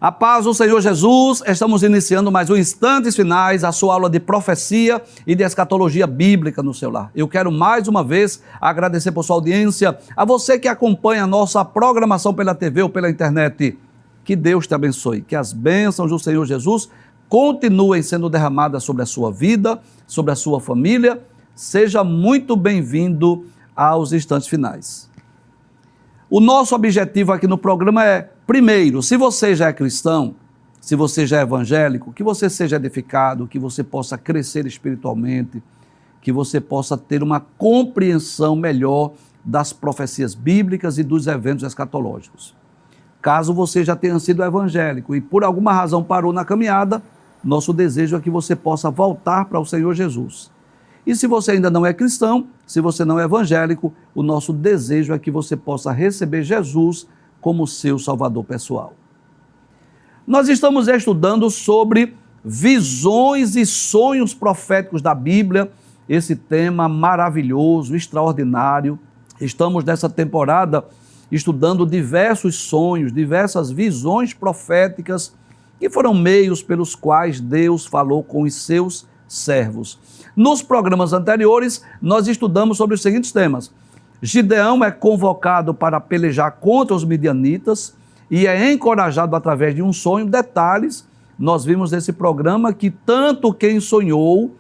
A paz do Senhor Jesus, estamos iniciando mais um Instantes Finais, a sua aula de profecia e de escatologia bíblica no seu lar. Eu quero mais uma vez agradecer por sua audiência, a você que acompanha a nossa programação pela TV ou pela internet. Que Deus te abençoe, que as bênçãos do Senhor Jesus continuem sendo derramadas sobre a sua vida, sobre a sua família. Seja muito bem-vindo aos Instantes Finais. O nosso objetivo aqui no programa é, primeiro, se você já é cristão, se você já é evangélico, que você seja edificado, que você possa crescer espiritualmente, que você possa ter uma compreensão melhor das profecias bíblicas e dos eventos escatológicos. Caso você já tenha sido evangélico e por alguma razão parou na caminhada, nosso desejo é que você possa voltar para o Senhor Jesus. E se você ainda não é cristão, se você não é evangélico, o nosso desejo é que você possa receber Jesus como seu Salvador pessoal. Nós estamos estudando sobre visões e sonhos proféticos da Bíblia, esse tema maravilhoso, extraordinário. Estamos nessa temporada estudando diversos sonhos, diversas visões proféticas que foram meios pelos quais Deus falou com os seus servos. Nos programas anteriores, nós estudamos sobre os seguintes temas. Gideão é convocado para pelejar contra os midianitas e é encorajado através de um sonho. Detalhes, nós vimos nesse programa que tanto quem sonhou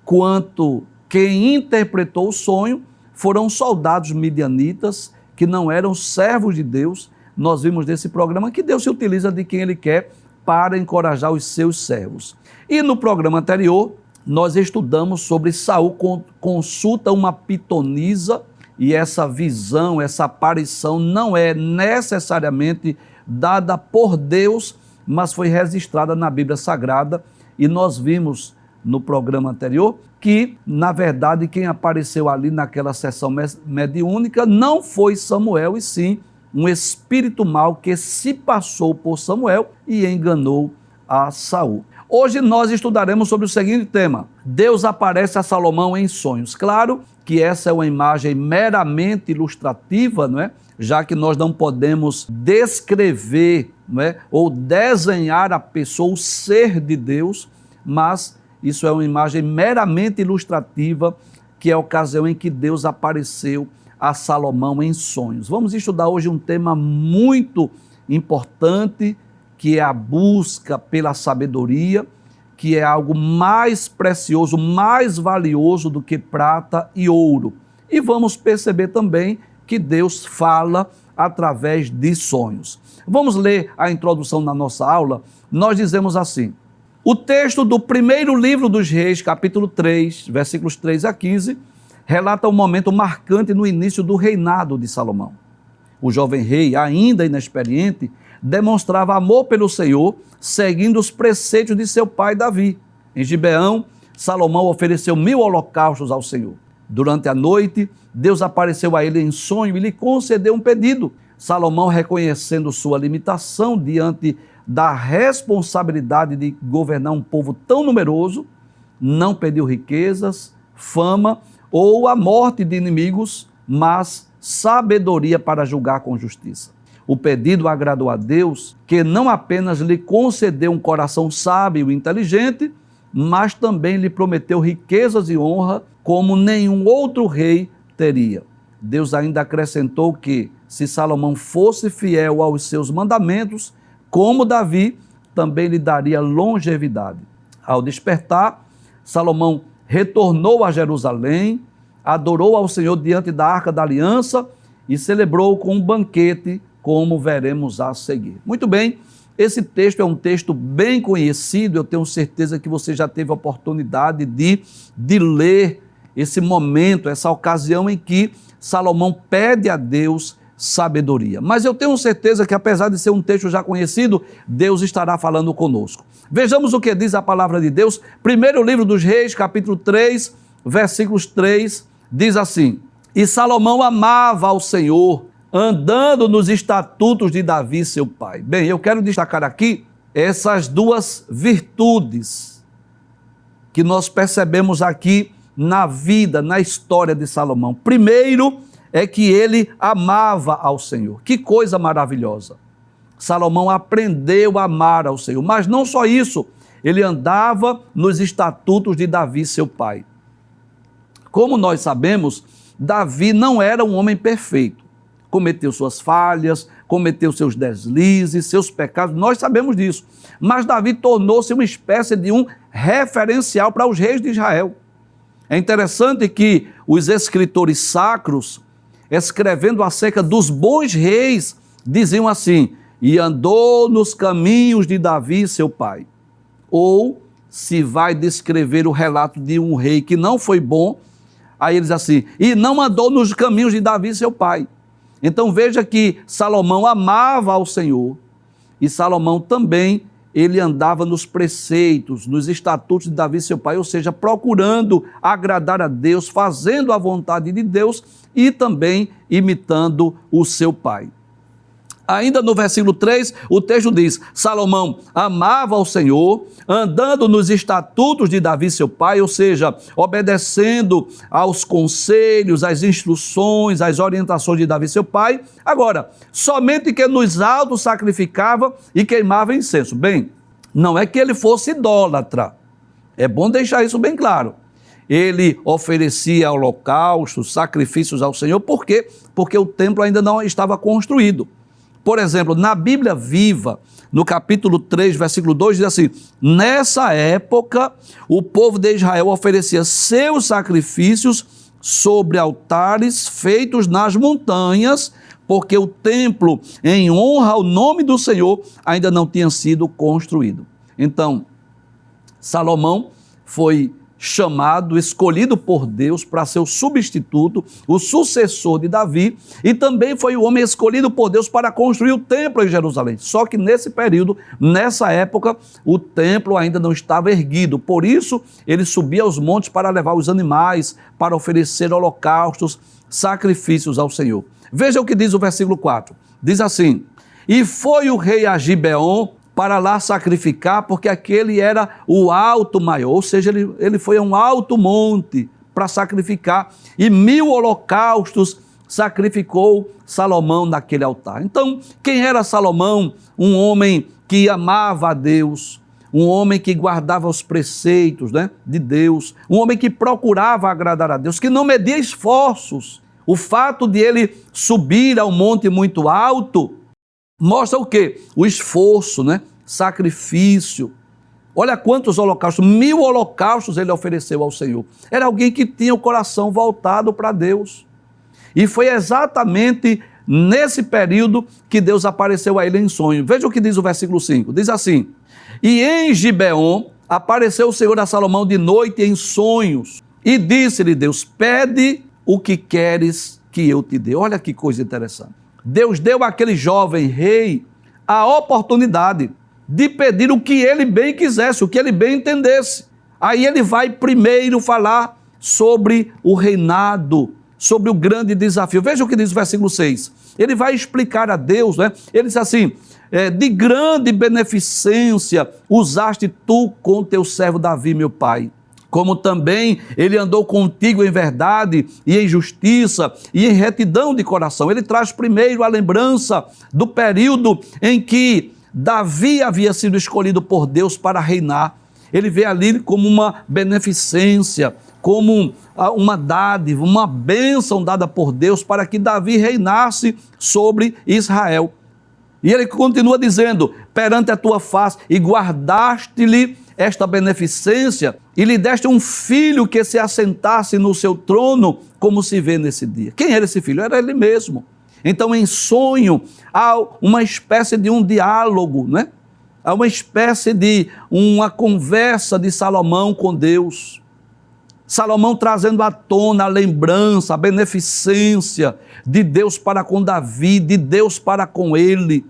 quanto quem interpretou o sonho foram soldados midianitas que não eram servos de Deus. Nós vimos nesse programa que Deus se utiliza de quem Ele quer para encorajar os seus servos. E no programa anterior, nós estudamos sobre Saul consulta uma pitonisa e essa visão, essa aparição não é necessariamente dada por Deus, mas foi registrada na Bíblia Sagrada e nós vimos no programa anterior que, na verdade, quem apareceu ali naquela sessão mediúnica não foi Samuel e sim um espírito mau que se passou por Samuel e enganou a Saul. Hoje nós estudaremos sobre o seguinte tema: Deus aparece a Salomão em sonhos. Claro que essa é uma imagem meramente ilustrativa, não é? Já que nós não podemos descrever, não é? Ou desenhar a pessoa, o ser de Deus, mas isso é uma imagem meramente ilustrativa, que é a ocasião em que Deus apareceu a Salomão em sonhos. Vamos estudar hoje um tema muito importante, que é a busca pela sabedoria, que é algo mais precioso, mais valioso do que prata e ouro. E vamos perceber também que Deus fala através de sonhos. Vamos ler a introdução da nossa aula. Nós dizemos assim: o texto do primeiro livro dos Reis, capítulo 3, versículos 3 a 15, relata um momento marcante no início do reinado de Salomão. O jovem rei, ainda inexperiente, demonstrava amor pelo Senhor, seguindo os preceitos de seu pai Davi. Em Gibeão, Salomão ofereceu 1000 holocaustos ao Senhor. Durante a noite, Deus apareceu a ele em sonho e lhe concedeu um pedido. Salomão, reconhecendo sua limitação diante da responsabilidade de governar um povo tão numeroso, não pediu riquezas, fama ou a morte de inimigos, mas sabedoria para julgar com justiça. O pedido agradou a Deus, que não apenas lhe concedeu um coração sábio e inteligente, mas também lhe prometeu riquezas e honra como nenhum outro rei teria. Deus ainda acrescentou que, se Salomão fosse fiel aos seus mandamentos, como Davi, também lhe daria longevidade. Ao despertar, Salomão retornou a Jerusalém, adorou ao Senhor diante da Arca da Aliança e celebrou com um banquete, como veremos a seguir. Muito bem, esse texto é um texto bem conhecido, eu tenho certeza que você já teve a oportunidade de ler esse momento, essa ocasião em que Salomão pede a Deus sabedoria. Mas eu tenho certeza que, apesar de ser um texto já conhecido, Deus estará falando conosco. Vejamos o que diz a palavra de Deus. Primeiro livro dos Reis, capítulo 3, versículos 3, diz assim: e Salomão amava ao Senhor, andando nos estatutos de Davi, seu pai. Bem, eu quero destacar aqui essas duas virtudes que nós percebemos aqui na vida, na história de Salomão. Primeiro é que ele amava ao Senhor. Que coisa maravilhosa! Salomão aprendeu a amar ao Senhor. Mas não só isso, ele andava nos estatutos de Davi, seu pai. Como nós sabemos, Davi não era um homem perfeito. Cometeu suas falhas, cometeu seus deslizes, seus pecados, nós sabemos disso. Mas Davi tornou-se uma espécie de um referencial para os reis de Israel. É interessante que os escritores sacros, escrevendo acerca dos bons reis, diziam assim: e andou nos caminhos de Davi, seu pai. Ou, se vai descrever o relato de um rei que não foi bom, aí eles assim, e não andou nos caminhos de Davi, seu pai. Então veja que Salomão amava ao Senhor, e Salomão também, ele andava nos preceitos, nos estatutos de Davi, seu pai, ou seja, procurando agradar a Deus, fazendo a vontade de Deus e também imitando o seu pai. Ainda no versículo 3, o texto diz: Salomão amava ao Senhor, andando nos estatutos de Davi, seu pai, ou seja, obedecendo aos conselhos, às instruções, às orientações de Davi, seu pai. Agora, somente que nos altos sacrificava e queimava incenso. Bem, não é que ele fosse idólatra, é bom deixar isso bem claro. Ele oferecia holocaustos, sacrifícios ao Senhor, por quê? Porque o templo ainda não estava construído. Por exemplo, na Bíblia Viva, no capítulo 3, versículo 2, diz assim: nessa época, o povo de Israel oferecia seus sacrifícios sobre altares feitos nas montanhas, porque o templo, em honra ao nome do Senhor, ainda não tinha sido construído. Então, Salomão foi chamado, escolhido por Deus para ser o substituto, o sucessor de Davi, e também foi o homem escolhido por Deus para construir o templo em Jerusalém. Só que nesse período, nessa época, o templo ainda não estava erguido, por isso ele subia aos montes para levar os animais, para oferecer holocaustos, sacrifícios ao Senhor. Veja o que diz o versículo 4, diz assim: e foi o rei a Gibeon para lá sacrificar, porque aquele era o alto maior, ou seja, ele foi a um alto monte para sacrificar, e 1000 holocaustos sacrificou Salomão naquele altar. Então, quem era Salomão? Um homem que amava a Deus, um homem que guardava os preceitos, de Deus, um homem que procurava agradar a Deus, que não media esforços. O fato de ele subir a um monte muito alto mostra o quê? O esforço, sacrifício. Olha quantos holocaustos, 1000 holocaustos ele ofereceu ao Senhor. Era alguém que tinha o coração voltado para Deus. E foi exatamente nesse período que Deus apareceu a ele em sonho. Veja o que diz o versículo 5. Diz assim: e em Gibeon apareceu o Senhor a Salomão de noite em sonhos, e disse-lhe Deus: pede o que queres que eu te dê. Olha que coisa interessante. Deus deu àquele jovem rei a oportunidade de pedir o que ele bem quisesse, o que ele bem entendesse. Aí ele vai primeiro falar sobre o reinado, sobre o grande desafio. Veja o que diz o versículo 6. Ele vai explicar a Deus, Ele diz assim: de grande beneficência usaste tu com teu servo Davi, meu pai. Como também ele andou contigo em verdade e em justiça e em retidão de coração. Ele traz primeiro a lembrança do período em que Davi havia sido escolhido por Deus para reinar. Ele vê ali como uma beneficência, como uma dádiva, uma bênção dada por Deus para que Davi reinasse sobre Israel. E ele continua dizendo: perante a tua face, e guardaste-lhe esta beneficência, e lhe deste um filho que se assentasse no seu trono, como se vê nesse dia. Quem era esse filho? Era ele mesmo. Então, em sonho, há uma espécie de um diálogo, Há uma espécie de uma conversa de Salomão com Deus. Salomão trazendo à tona a lembrança, a beneficência de Deus para com Davi, de Deus para com ele.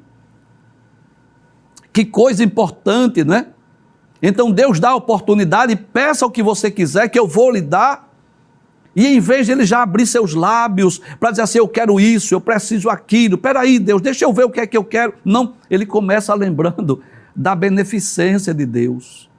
Que coisa importante, Então Deus dá a oportunidade, peça o que você quiser que eu vou lhe dar. E em vez de ele já abrir seus lábios para dizer assim: eu quero isso, eu preciso aquilo, peraí Deus, deixa eu ver o que é que eu quero. Não, ele começa lembrando da beneficência de Deus,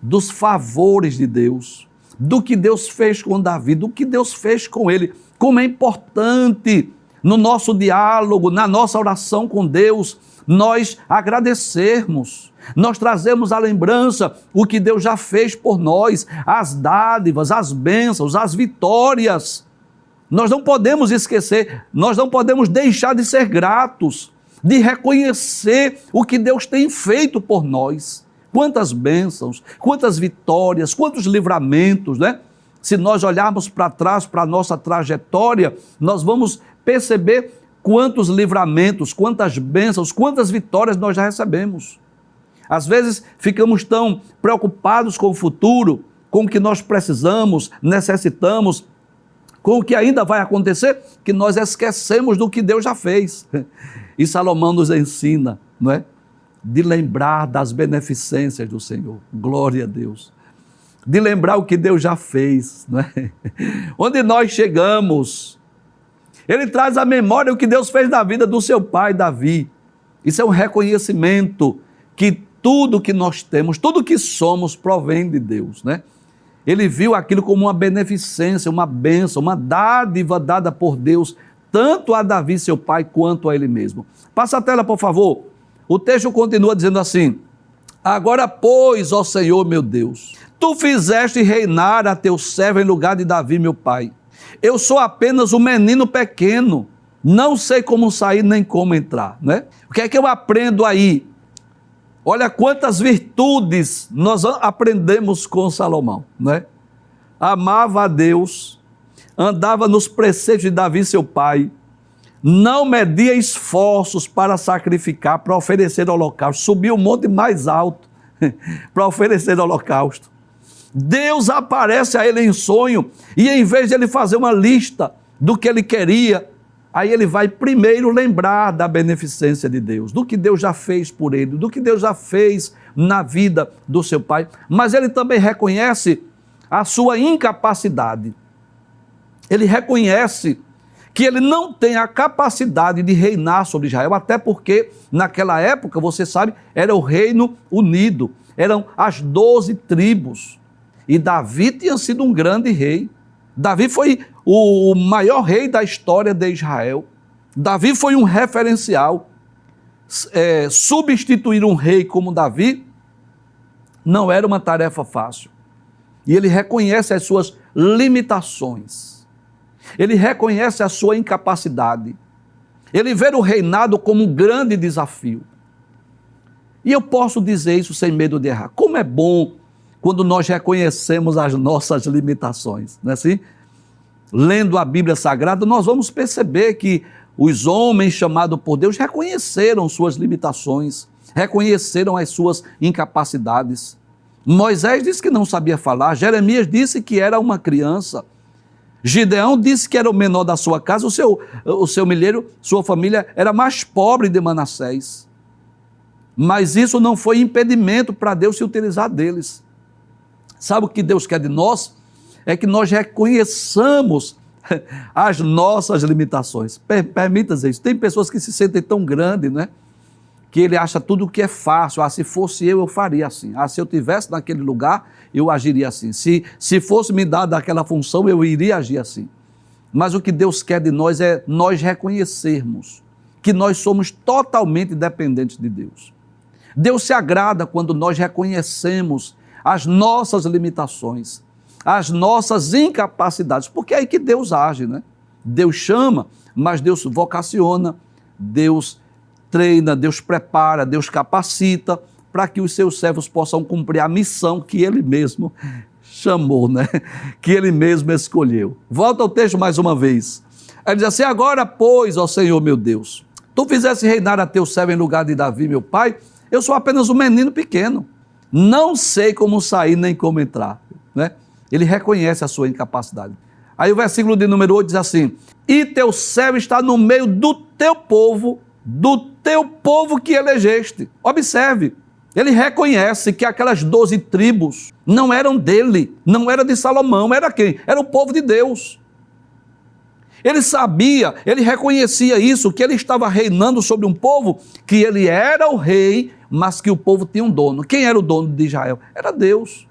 dos favores de Deus, do que Deus fez com Davi, do que Deus fez com ele. Como é importante no nosso diálogo, na nossa oração com Deus, nós agradecermos, nós trazemos à lembrança o que Deus já fez por nós, as dádivas, as bênçãos, as vitórias. Nós não podemos esquecer, nós não podemos deixar de ser gratos, de reconhecer o que Deus tem feito por nós. Quantas bênçãos, quantas vitórias, quantos livramentos, né? Se nós olharmos para trás, para a nossa trajetória, nós vamos perceber quantos livramentos, quantas bênçãos, quantas vitórias nós já recebemos. Às vezes ficamos tão preocupados com o futuro, com o que nós precisamos, necessitamos, com o que ainda vai acontecer, que nós esquecemos do que Deus já fez. E Salomão nos ensina, não é? De lembrar das beneficências do Senhor. Glória a Deus. De lembrar o que Deus já fez, não é? Onde nós chegamos. Ele traz à memória o que Deus fez na vida do seu pai Davi. Isso é um reconhecimento que tudo que nós temos, tudo que somos provém de Deus, né? Ele viu aquilo como uma beneficência, uma bênção, uma dádiva dada por Deus, tanto a Davi, seu pai, quanto a ele mesmo. Passa a tela, por favor. O texto continua dizendo assim: agora, pois, ó Senhor meu Deus, tu fizeste reinar a teu servo em lugar de Davi, meu pai. Eu sou apenas um menino pequeno, não sei como sair nem como entrar, né? O que é que eu aprendo aí? Olha quantas virtudes nós aprendemos com Salomão, né? Amava a Deus, andava nos preceitos de Davi, seu pai, não media esforços para sacrificar, para oferecer holocausto, subiu o monte mais alto para oferecer holocausto. Deus aparece a ele em sonho e em vez de ele fazer uma lista do que ele queria, aí ele vai primeiro lembrar da beneficência de Deus, do que Deus já fez por ele, do que Deus já fez na vida do seu pai, mas ele também reconhece a sua incapacidade. Ele reconhece que ele não tem a capacidade de reinar sobre Israel, até porque naquela época, você sabe, era o reino unido, eram as 12 tribos, e Davi tinha sido um grande rei. Davi foi o maior rei da história de Israel. Davi foi um referencial. Substituir um rei como Davi não era uma tarefa fácil. E ele reconhece as suas limitações. Ele reconhece a sua incapacidade. Ele vê o reinado como um grande desafio. E eu posso dizer isso sem medo de errar. Como é bom quando nós reconhecemos as nossas limitações, não é assim? Lendo a Bíblia Sagrada, nós vamos perceber que os homens chamados por Deus reconheceram suas limitações, reconheceram as suas incapacidades. Moisés disse que não sabia falar, Jeremias disse que era uma criança, Gideão disse que era o menor da sua casa, o seu milheiro, sua família era mais pobre de Manassés. Mas isso não foi impedimento para Deus se utilizar deles. Sabe o que Deus quer de nós? É que nós reconheçamos as nossas limitações. Permita dizer isso. Tem pessoas que se sentem tão grandes, né? Que ele acha tudo que é fácil. Se fosse eu faria assim. Se eu estivesse naquele lugar, eu agiria assim. Se fosse me dada aquela função, eu iria agir assim. Mas o que Deus quer de nós é nós reconhecermos que nós somos totalmente dependentes de Deus. Deus se agrada quando nós reconhecemos as nossas limitações, as nossas incapacidades, porque é aí que Deus age, né? Deus chama, mas Deus vocaciona, Deus treina, Deus prepara, Deus capacita para que os seus servos possam cumprir a missão que Ele mesmo chamou, né? Que Ele mesmo escolheu. Volta ao texto mais uma vez. Ele diz assim: agora, pois, ó Senhor meu Deus, tu fizeste reinar a teu servo em lugar de Davi, meu pai, eu sou apenas um menino pequeno, não sei como sair nem como entrar, né? Ele reconhece a sua incapacidade. Aí o versículo de número 8 diz assim: e teu servo está no meio do teu povo que elegeste. Observe, ele reconhece que aquelas 12 tribos não eram dele, não era de Salomão, era quem? Era o povo de Deus. Ele sabia, ele reconhecia isso, que ele estava reinando sobre um povo, que ele era o rei, mas que o povo tinha um dono. Quem era o dono de Israel? Era Deus.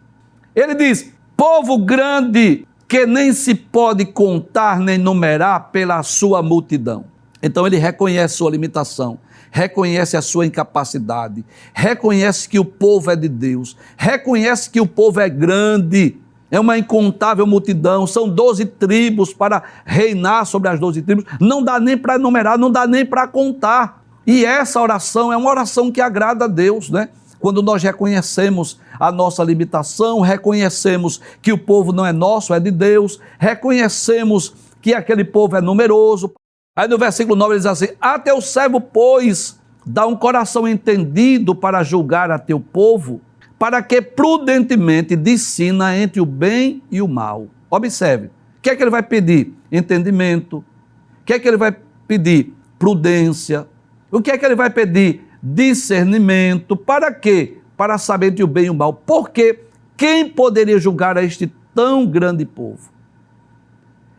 Ele diz: povo grande, que nem se pode contar nem numerar pela sua multidão. Então ele reconhece sua limitação, reconhece a sua incapacidade, reconhece que o povo é de Deus, reconhece que o povo é grande, é uma incontável multidão, são 12 tribos para reinar sobre as 12 tribos, não dá nem para enumerar, não dá nem para contar. E essa oração é uma oração que agrada a Deus, né? Quando nós reconhecemos a nossa limitação, reconhecemos que o povo não é nosso, é de Deus, reconhecemos que aquele povo é numeroso. Aí no versículo 9 ele diz assim: a teu servo, pois, dá um coração entendido para julgar a teu povo, para que prudentemente discina entre o bem e o mal. Observe, o que é que ele vai pedir? Entendimento. O que é que ele vai pedir? Prudência. O que é que ele vai pedir? Discernimento. Para quê? Para saber entre o bem e o mal. Porque quem poderia julgar a este tão grande povo?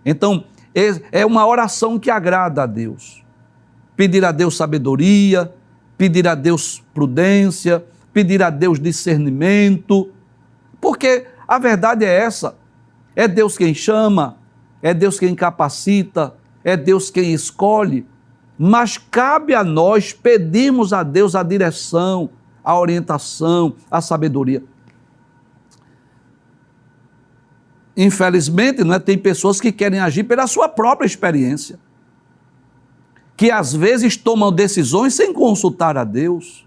Então, é uma oração que agrada a Deus. Pedir a Deus sabedoria, pedir a Deus prudência, pedir a Deus discernimento, porque a verdade é essa, é Deus quem chama, é Deus quem capacita, é Deus quem escolhe, mas cabe a nós pedirmos a Deus a direção, a orientação, a sabedoria. Infelizmente, tem pessoas que querem agir pela sua própria experiência, que às vezes tomam decisões sem consultar a Deus,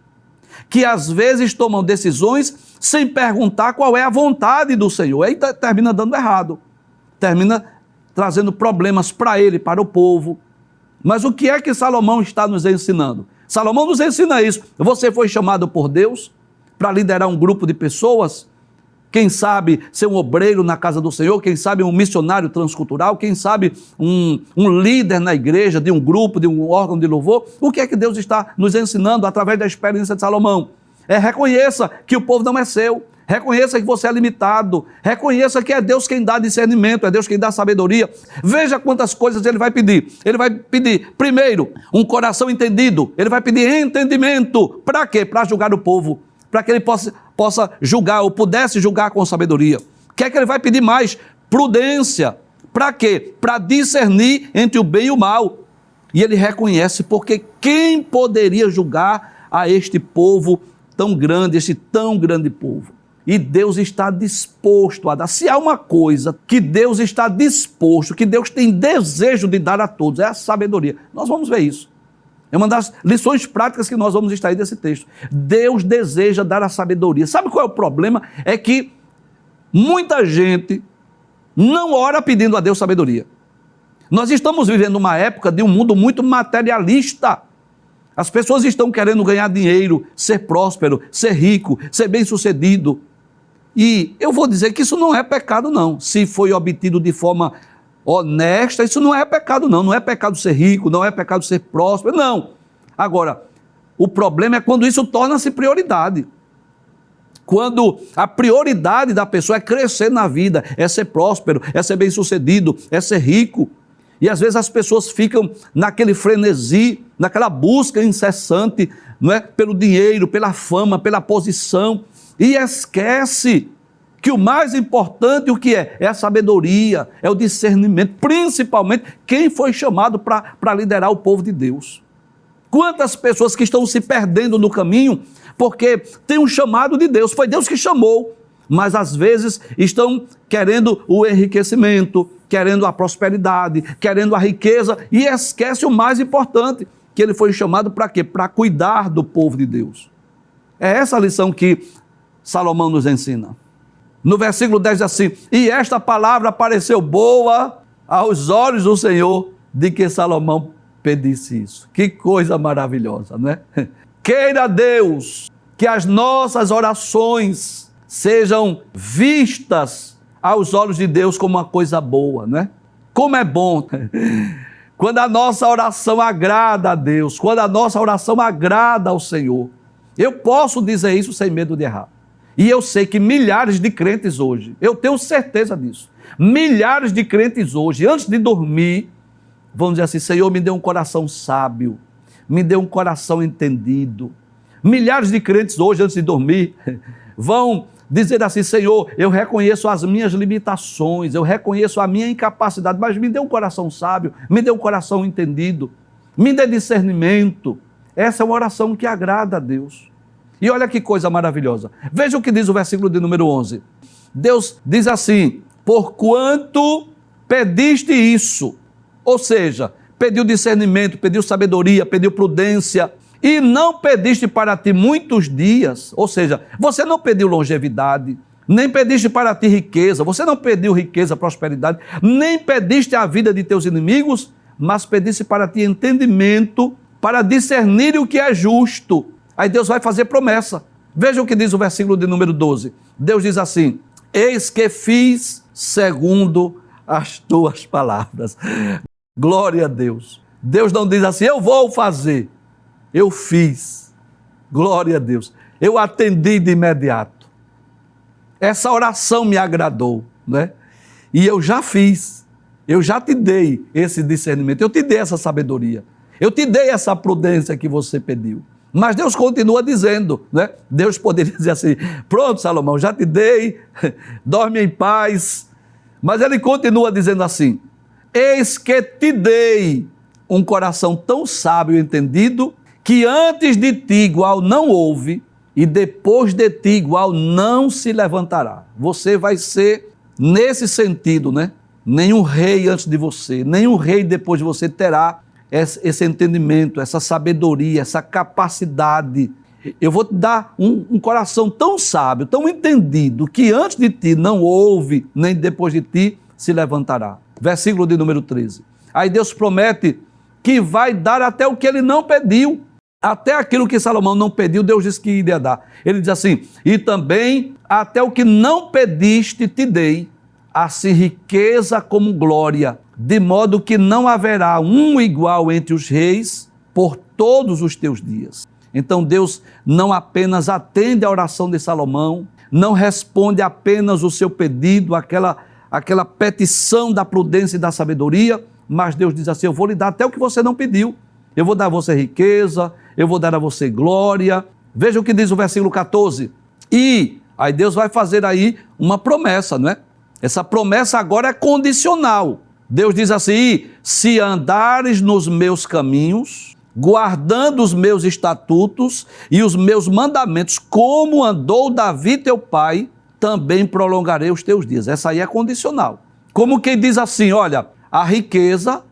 que às vezes tomam decisões sem perguntar qual é a vontade do Senhor. Aí termina dando errado, termina trazendo problemas para ele, para o povo. Mas o que é que Salomão está nos ensinando? Salomão nos ensina isso. Você foi chamado por Deus para liderar um grupo de pessoas, quem sabe ser um obreiro na casa do Senhor, quem sabe um missionário transcultural, quem sabe um líder na igreja, de um grupo, de um órgão de louvor. O que é que Deus está nos ensinando através da experiência de Salomão? Reconheça que o povo não é seu, reconheça que você é limitado, reconheça que é Deus quem dá discernimento, é Deus quem dá sabedoria. Veja quantas coisas ele vai pedir. Ele vai pedir, primeiro, um coração entendido, ele vai pedir entendimento. Para quê? Para julgar o povo, para que ele possa julgar, ou pudesse julgar com sabedoria. O que é que ele vai pedir mais? Prudência. Para quê? Para discernir entre o bem e o mal. E ele reconhece, porque quem poderia julgar a este povo tão grande, este tão grande povo? E Deus está disposto a dar. Se há uma coisa que Deus está disposto, que Deus tem desejo de dar a todos, é a sabedoria. Nós vamos ver isso. É uma das lições práticas que nós vamos extrair desse texto. Deus deseja dar a sabedoria. Sabe qual é o problema? É que muita gente não ora pedindo a Deus sabedoria. Nós estamos vivendo uma época de um mundo muito materialista. As pessoas estão querendo ganhar dinheiro, ser próspero, ser rico, ser bem-sucedido. E eu vou dizer que isso não é pecado, não. Se foi obtido de forma honesta, isso não é pecado, não. Não é pecado ser rico, não é pecado ser próspero, não. Agora, o problema é quando isso torna-se prioridade. Quando a prioridade da pessoa é crescer na vida, é ser próspero, é ser bem-sucedido, é ser rico. E às vezes as pessoas ficam naquele frenesi, naquela busca incessante, não é? Pelo dinheiro, pela fama, pela posição, e esquece que o mais importante, o que é? É a sabedoria, é o discernimento, principalmente quem foi chamado para liderar o povo de Deus. Quantas pessoas que estão se perdendo no caminho, porque tem um chamado de Deus, foi Deus que chamou, mas às vezes estão querendo o enriquecimento, querendo a prosperidade, querendo a riqueza, e esquece o mais importante, que ele foi chamado para quê? Para cuidar do povo de Deus. É essa a lição que Salomão nos ensina. No versículo 10 diz assim: e esta palavra pareceu boa aos olhos do Senhor, de que Salomão pedisse isso. Que coisa maravilhosa, não é? Queira Deus que as nossas orações sejam vistas aos olhos de Deus como uma coisa boa, não é? Como é bom quando a nossa oração agrada a Deus, quando a nossa oração agrada ao Senhor. Eu posso dizer isso sem medo de errar. E eu sei que milhares de crentes hoje, eu tenho certeza disso, milhares de crentes hoje, antes de dormir, vão dizer assim: Senhor, me dê um coração sábio, me dê um coração entendido. Milhares de crentes hoje, antes de dormir, vão dizer assim: Senhor, eu reconheço as minhas limitações, eu reconheço a minha incapacidade, mas me dê um coração sábio, me dê um coração entendido. me dê discernimento. Essa é uma oração que agrada a Deus. E olha que coisa maravilhosa. Veja o que diz o versículo de número 11. Deus diz assim: porquanto pediste isso, ou seja, pediu discernimento, pediu sabedoria, pediu prudência, e não pediste para ti muitos dias, ou seja, você não pediu longevidade, nem pediste para ti riqueza, você não pediu riqueza, prosperidade, nem pediste a vida de teus inimigos, mas pediste para ti entendimento, para discernir o que é justo. Aí Deus vai fazer promessa. Veja o que diz o versículo de número 12. Deus diz assim: eis que fiz segundo as tuas palavras. Glória a Deus. Deus não diz assim, eu vou fazer. Eu fiz. Glória a Deus. Eu atendi de imediato. Essa oração me agradou, né? E eu já fiz. Eu já te dei esse discernimento. Eu te dei essa sabedoria. Eu te dei essa prudência que você pediu. Mas Deus continua dizendo, né? Deus poderia dizer assim, pronto, Salomão, já te dei, dorme em paz. Mas ele continua dizendo assim, eis que te dei um coração tão sábio e entendido, que antes de ti igual não houve, e depois de ti igual não se levantará. Você vai ser, nesse sentido, né? Nenhum rei antes de você, nenhum rei depois de você terá esse entendimento, essa sabedoria, essa capacidade. Eu vou te dar um coração tão sábio, tão entendido, que antes de ti não houve, nem depois de ti se levantará. Versículo de número 13. Aí Deus promete que vai dar até o que ele não pediu. Até aquilo que Salomão não pediu, Deus disse que iria dar. Ele diz assim, e também até o que não pediste te dei, assim riqueza como glória, de modo que não haverá um igual entre os reis por todos os teus dias. Então Deus não apenas atende a oração de Salomão, não responde apenas o seu pedido, aquela petição da prudência e da sabedoria, mas Deus diz assim, eu vou lhe dar até o que você não pediu. Eu vou dar a você riqueza, eu vou dar a você glória. Veja o que diz o versículo 14. E aí Deus vai fazer aí uma promessa, não é? Essa promessa agora é condicional. Deus diz assim, se andares nos meus caminhos, guardando os meus estatutos e os meus mandamentos, como andou Davi teu pai, também prolongarei os teus dias. Essa aí é condicional. Como quem diz assim, olha, a riqueza,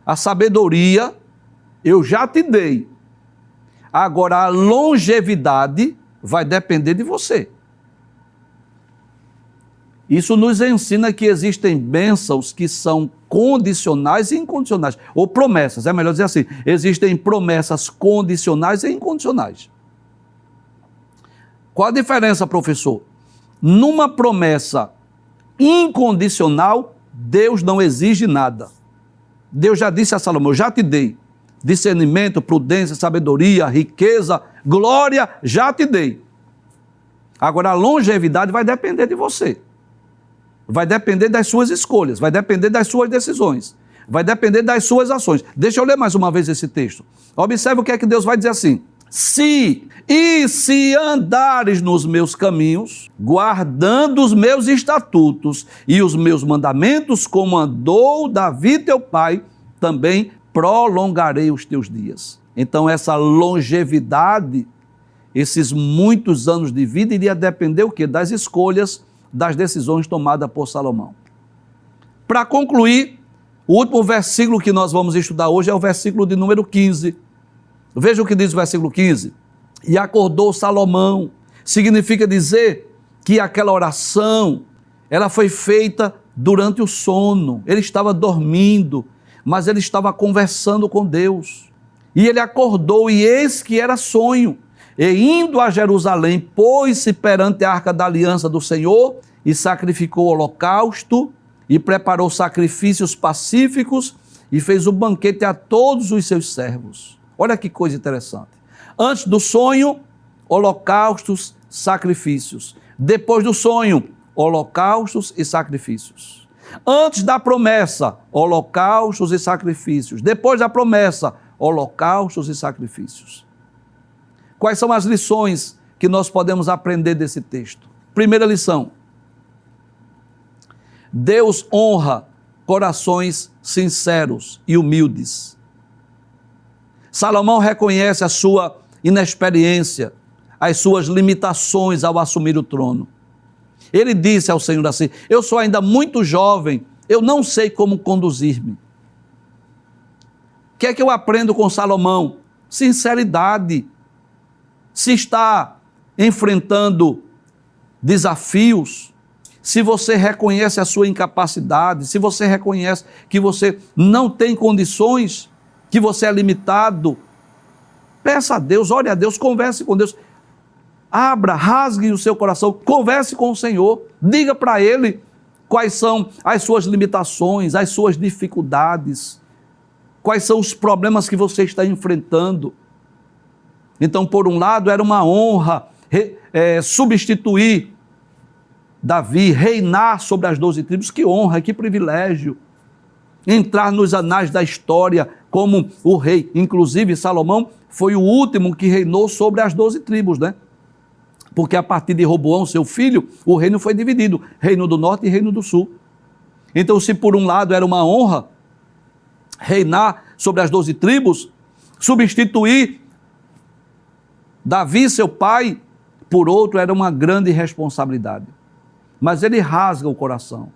a sabedoria, eu já te dei. Agora a longevidade vai depender de você. Isso nos ensina que existem bênçãos que são condicionais e incondicionais, ou promessas, é melhor dizer assim, existem promessas condicionais e incondicionais. Qual a diferença, professor? Numa promessa incondicional, Deus não exige nada. Deus já disse a Salomão, já te dei discernimento, prudência, sabedoria, riqueza, glória, já te dei. Agora a longevidade vai depender de você. Vai depender das suas escolhas, vai depender das suas decisões, vai depender das suas ações. Deixa eu ler mais uma vez esse texto. Observe o que é que Deus vai dizer assim. Se andares nos meus caminhos, guardando os meus estatutos e os meus mandamentos, como andou Davi teu pai, também prolongarei os teus dias. Então essa longevidade, esses muitos anos de vida, iria depender o quê? Das escolhas, das decisões tomadas por Salomão. Para concluir, o último versículo que nós vamos estudar hoje é o versículo de número 15. Veja o que diz o versículo 15. E acordou Salomão. Significa dizer que aquela oração, ela foi feita durante o sono. Ele estava dormindo, mas ele estava conversando com Deus. E ele acordou, e eis que era sonho. E indo a Jerusalém, pôs-se perante a arca da aliança do Senhor e sacrificou o holocausto e preparou sacrifícios pacíficos e fez o banquete a todos os seus servos. Olha que coisa interessante. Antes do sonho, holocaustos, sacrifícios. Depois do sonho, holocaustos e sacrifícios. Antes da promessa, holocaustos e sacrifícios. Depois da promessa, holocaustos e sacrifícios. Quais são as lições que nós podemos aprender desse texto? Primeira lição. Deus honra corações sinceros e humildes. Salomão reconhece a sua inexperiência, as suas limitações ao assumir o trono. Ele disse ao Senhor assim: eu sou ainda muito jovem, eu não sei como conduzir-me. O que é que eu aprendo com Salomão? Sinceridade. Se está enfrentando desafios, se você reconhece a sua incapacidade, se você reconhece que você não tem condições, que você é limitado, peça a Deus, ore a Deus, converse com Deus. Abra, rasgue o seu coração, converse com o Senhor, diga para Ele quais são as suas limitações, as suas dificuldades, quais são os problemas que você está enfrentando. Então, por um lado, era uma honra substituir Davi, reinar sobre as 12 tribos. Que honra, que privilégio. Entrar nos anais da história como o rei. Inclusive, Salomão foi o último que reinou sobre as 12 tribos, né? Porque a partir de Roboão, seu filho, o reino foi dividido, reino do norte e reino do sul. Então, se por um lado era uma honra reinar sobre as 12 tribos, substituir Davi, seu pai, por outro, era uma grande responsabilidade. Mas ele rasga o coração,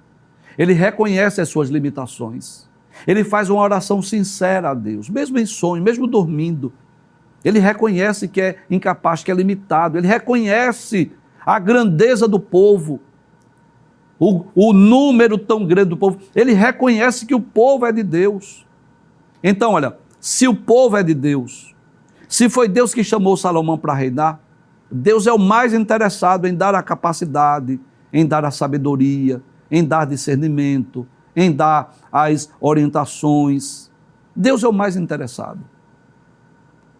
ele reconhece as suas limitações, ele faz uma oração sincera a Deus, mesmo em sonho, mesmo dormindo. Ele reconhece que é incapaz, que é limitado, ele reconhece a grandeza do povo, o número tão grande do povo, ele reconhece que o povo é de Deus. Então, olha, se o povo é de Deus, se foi Deus que chamou Salomão para reinar, Deus é o mais interessado em dar a capacidade, em dar a sabedoria, em dar discernimento, em dar as orientações. Deus é o mais interessado.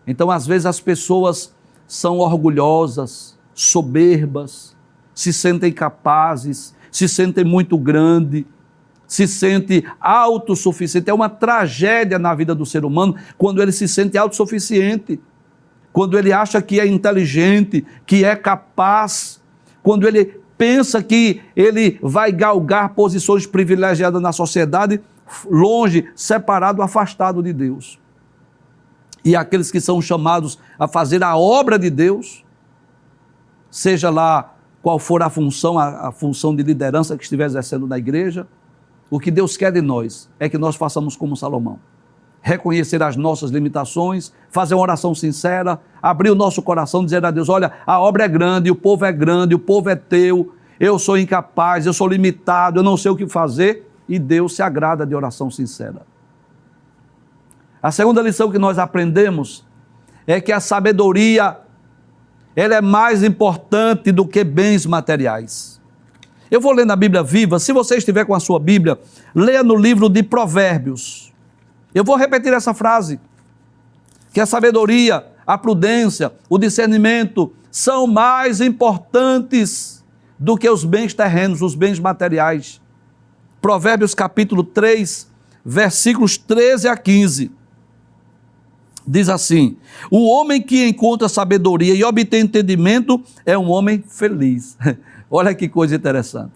Então, às vezes, as pessoas são orgulhosas, soberbas, se sentem capazes, se sentem muito grande, se sente autossuficiente. É uma tragédia na vida do ser humano quando ele se sente autossuficiente, quando ele acha que é inteligente, que é capaz, quando ele pensa que ele vai galgar posições privilegiadas na sociedade, longe, separado, afastado de Deus. E aqueles que são chamados a fazer a obra de Deus, seja lá qual for a função de liderança que estiver exercendo na igreja, o que Deus quer de nós é que nós façamos como Salomão. Reconhecer as nossas limitações, fazer uma oração sincera, abrir o nosso coração, dizer a Deus: olha, a obra é grande, o povo é teu, eu sou incapaz, eu sou limitado, eu não sei o que fazer, e Deus se agrada de oração sincera. A segunda lição que nós aprendemos é que a sabedoria, ela é mais importante do que bens materiais. Eu vou ler na Bíblia Viva. Se você estiver com a sua Bíblia, leia no livro de Provérbios. Eu vou repetir essa frase, que a sabedoria, a prudência, o discernimento são mais importantes do que os bens terrenos, os bens materiais. Provérbios capítulo 3, versículos 13 a 15. Diz assim: o homem que encontra sabedoria e obtém entendimento é um homem feliz. Olha que coisa interessante.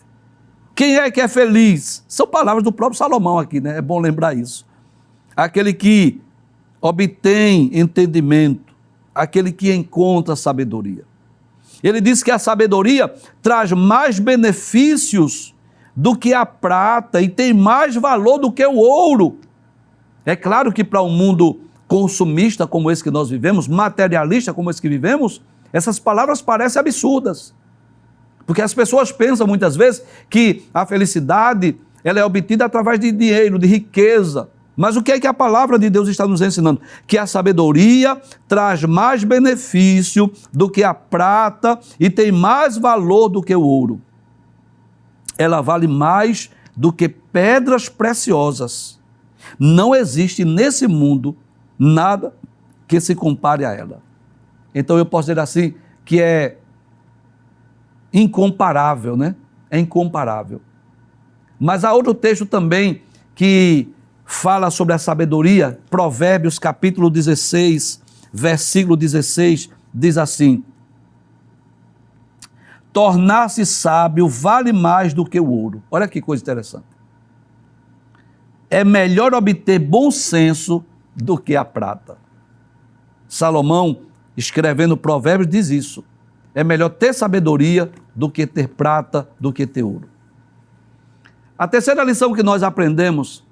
Quem é que é feliz? São palavras do próprio Salomão aqui, né? É bom lembrar isso. Aquele que obtém entendimento, aquele que encontra sabedoria. Ele diz que a sabedoria traz mais benefícios do que a prata e tem mais valor do que o ouro. É claro que para um mundo consumista como esse que nós vivemos, materialista como esse que vivemos, essas palavras parecem absurdas. Porque as pessoas pensam muitas vezes que a felicidade ela é obtida através de dinheiro, de riqueza. Mas o que é que a palavra de Deus está nos ensinando? Que a sabedoria traz mais benefício do que a prata e tem mais valor do que o ouro. Ela vale mais do que pedras preciosas. Não existe nesse mundo nada que se compare a ela. Então eu posso dizer assim, que é incomparável, né? É incomparável. Mas há outro texto também que fala sobre a sabedoria. Provérbios capítulo 16, versículo 16, diz assim: tornar-se sábio vale mais do que o ouro. Olha que coisa interessante. É melhor obter bom senso do que a prata. Salomão, escrevendo Provérbios, diz isso. É melhor ter sabedoria do que ter prata, do que ter ouro. A terceira lição que nós aprendemos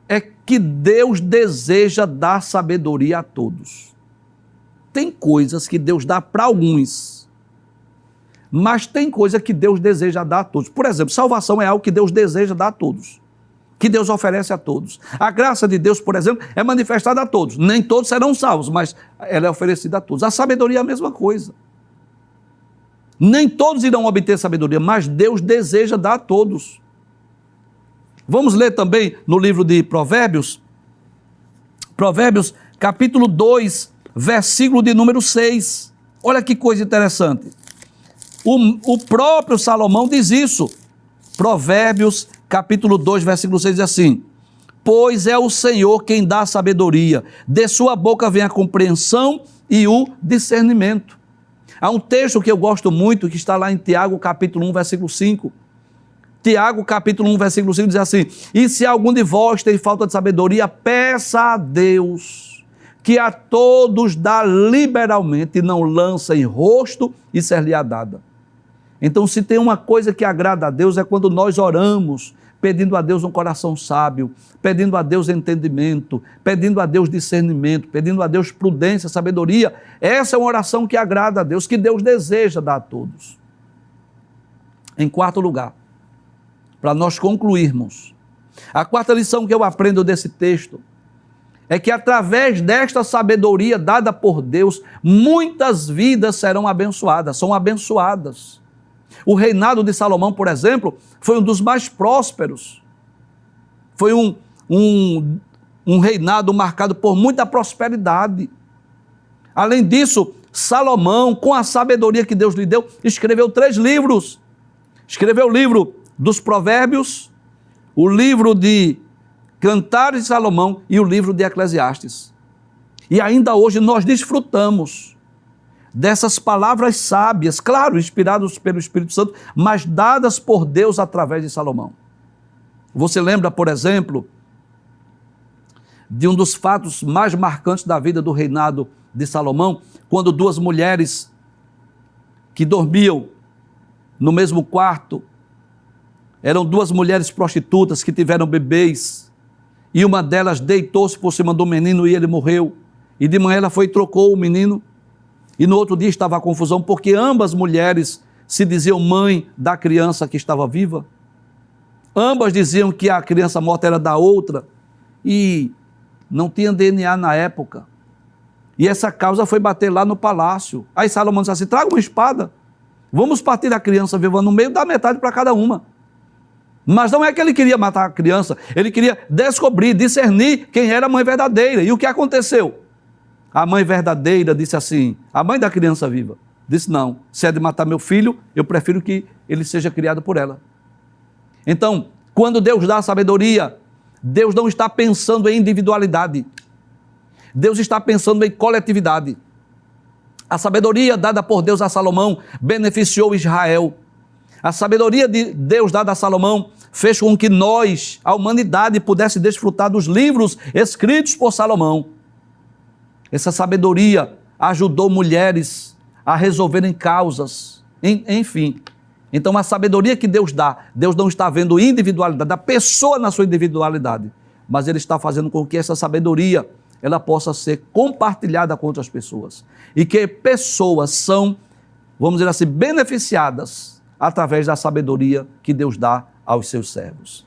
é que Deus deseja dar sabedoria a todos. Tem coisas que Deus dá para alguns, mas tem coisa que Deus deseja dar a todos. Por exemplo, salvação é algo que Deus deseja dar a todos, que Deus oferece a todos. A graça de Deus, por exemplo, é manifestada a todos. Nem todos serão salvos, mas ela é oferecida a todos. A sabedoria é a mesma coisa. Nem todos irão obter sabedoria, mas Deus deseja dar a todos. Vamos ler também no livro de Provérbios, Provérbios capítulo 2, versículo de número 6. Olha que coisa interessante. O próprio Salomão diz isso. Provérbios capítulo 2, versículo 6 diz assim: pois é o Senhor quem dá a sabedoria, de sua boca vem a compreensão e o discernimento. Há um texto que eu gosto muito, que está lá em Tiago capítulo 1, versículo 5. Tiago capítulo 1, versículo 5 diz assim: e se algum de vós tem falta de sabedoria, peça a Deus, que a todos dá liberalmente e não lança em rosto e ser-lhe-á dada. Então, se tem uma coisa que agrada a Deus, é quando nós oramos, pedindo a Deus um coração sábio, pedindo a Deus entendimento, pedindo a Deus discernimento, pedindo a Deus prudência, sabedoria. Essa é uma oração que agrada a Deus, que Deus deseja dar a todos. Em quarto lugar, para nós concluirmos, a quarta lição que eu aprendo desse texto é que através desta sabedoria dada por Deus, muitas vidas serão abençoadas, são abençoadas. O reinado de Salomão, por exemplo, foi um dos mais prósperos. Foi um reinado marcado por muita prosperidade. Além disso, Salomão, com a sabedoria que Deus lhe deu, escreveu 3 livros. Escreveu o livro dos Provérbios, o livro de Cantares de Salomão e o livro de Eclesiastes. E ainda hoje nós desfrutamos dessas palavras sábias, claro, inspiradas pelo Espírito Santo, mas dadas por Deus através de Salomão. Você lembra, por exemplo, de um dos fatos mais marcantes da vida do reinado de Salomão, quando 2 mulheres que dormiam no mesmo quarto, eram 2 mulheres prostitutas que tiveram bebês, e uma delas deitou-se por cima do menino e ele morreu. E de manhã ela foi e trocou o menino, e no outro dia estava a confusão, porque ambas mulheres se diziam mãe da criança que estava viva. Ambas diziam que a criança morta era da outra, e não tinha DNA na época. E essa causa foi bater lá no palácio. Aí Salomão disse assim: traga uma espada, vamos partir a criança viva no meio, dá metade para cada uma. Mas não é que ele queria matar a criança, ele queria descobrir, discernir quem era a mãe verdadeira. E o que aconteceu? A mãe verdadeira disse assim, a mãe da criança viva, disse: não, se é de matar meu filho, eu prefiro que ele seja criado por ela. Então, quando Deus dá sabedoria, Deus não está pensando em individualidade, Deus está pensando em coletividade. A sabedoria dada por Deus a Salomão beneficiou Israel. A sabedoria de Deus dada a Salomão fez com que nós, a humanidade, pudesse desfrutar dos livros escritos por Salomão. Essa sabedoria ajudou mulheres a resolverem causas, enfim. Então, a sabedoria que Deus dá, Deus não está vendo individualidade da pessoa na sua individualidade, mas Ele está fazendo com que essa sabedoria ela possa ser compartilhada com outras pessoas. E que pessoas são, vamos dizer assim, beneficiadas através da sabedoria que Deus dá aos seus servos.